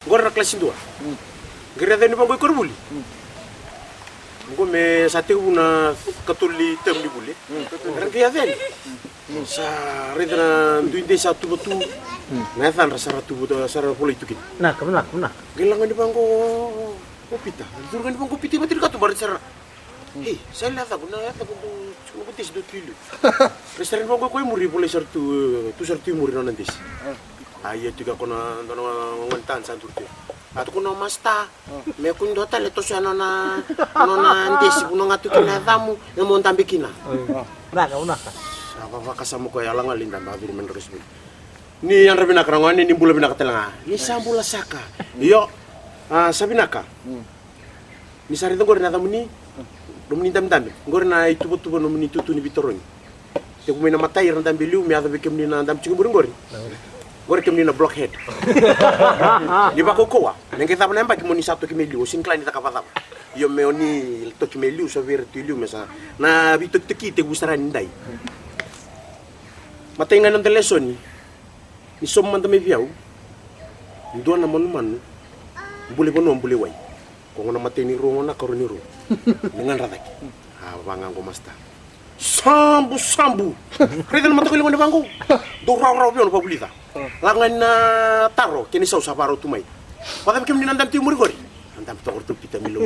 Gora kelas 2. Gerada ni bangoy korbuli. Ngo me sate una katuli tem di buli. Rang kaya den. Sa redana duinde satu betu. Nathan rasa ratu betu sara poli itu kin. Nah, kemana? Gelangan di bangko kopita. Durgan di bangko piti mati katu bar sara. Hei, saya lihat aku na aku cuma betis do tilu. Restoran bangko koi muri boleh sartu muri nanti. Ayo tiga kona ngontan santurte. Atu kuno masta. Me kun dota leto sana na ndesi kuno ngatu kina tamu na montambi kina. Nah, kemana? Apa kasamu ko yalang alin dan babir menerus. Ni yang rabina karangan ni bula bina katelanga. Ni sambula saka. Iyo. Sabinaka. Ni sari to gorna tamu ni. Domni tam-tam. Gorna itu betul nomni tutu ni bitoroni. Te kumena matai ran tambi liu mi ada bekem ni na tam cingurung gori. Gori kem ni na blockhead. Di bako koa. Neng kita menembak kemoni satu kemeliu sin klain kita kapatap. Yo meoni to kemeliu sa ver tiliu mesa. Na bitok teki te gusaran ndai. Matai nganon telesoni. Ni somman tame viau. Ndo na manuman. Bule bono bule wai. Ko ngona matai ni ro ngona karo ni ro. Dengan ratak. Bangang ko masta. Sambu. Redan mata ko lingon bangko. Do raw pion pa bulita. Langan na taro kini saw sa paro tumay. Padam kim ninandam ti muri gori. Andam to orto pita milo.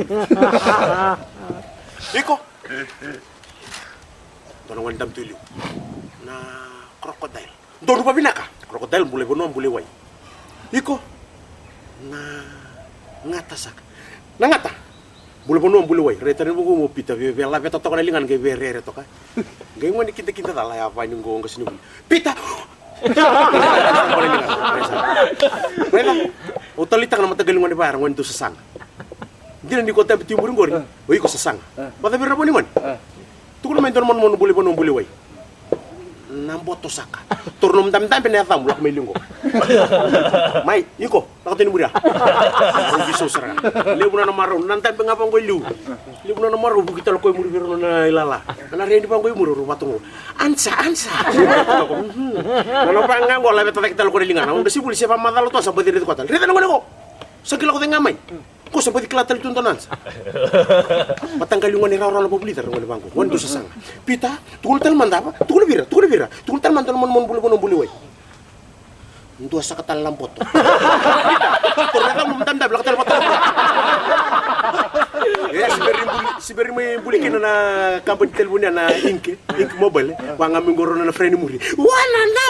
Iko. Dono ngandam tu liu. Na krokodil. Do rupa binaka. Krokodil bule bono bule wai. Iko. Na ngatasak. Na ngata. Bule bono bule wai. Retane mo mo pita vela beta to kana lingan ke verere to ka. Gay ngoni kita dala ya apa nyunggo ngasini. Pita. Rela, utolita kana matagal ngoni bar ngoni to sasang. Dina ni kota timur ngori. Oi ko sasang. Pata birra boni man. Tukul men ton mon bule bono bule wai. Namboto saka. Turnom tam-tam penata mulak melinggo. Mai, iko, nakatini muda. Biso sara. Lebuna na maro, nantan pengapang ko liu. Lebuna na maro bukita ko muri biro na ilala. Ana rendi pang ko muro batungo. Ansa. Ano pa nga ko labe tatak tal ko lingan. Ang desi pulisi pa madalo to sa badiri ko tal. Rita ko. Sakila ko tengamay. Ko sa pati klatal tuntunan. Matanggal yung ni raw na publiter ngoni bangko. Wando sa sang. Pita, tukul tal manda pa. Tukul bira. Tukul tal manda mon bulu. Untuk asa katal lampot. Ternyata memtanda belakang tal mata. Ya siberi buli kena na kampung teleponnya na ink mobile. Wanga minggoro na friend muri. Wana na.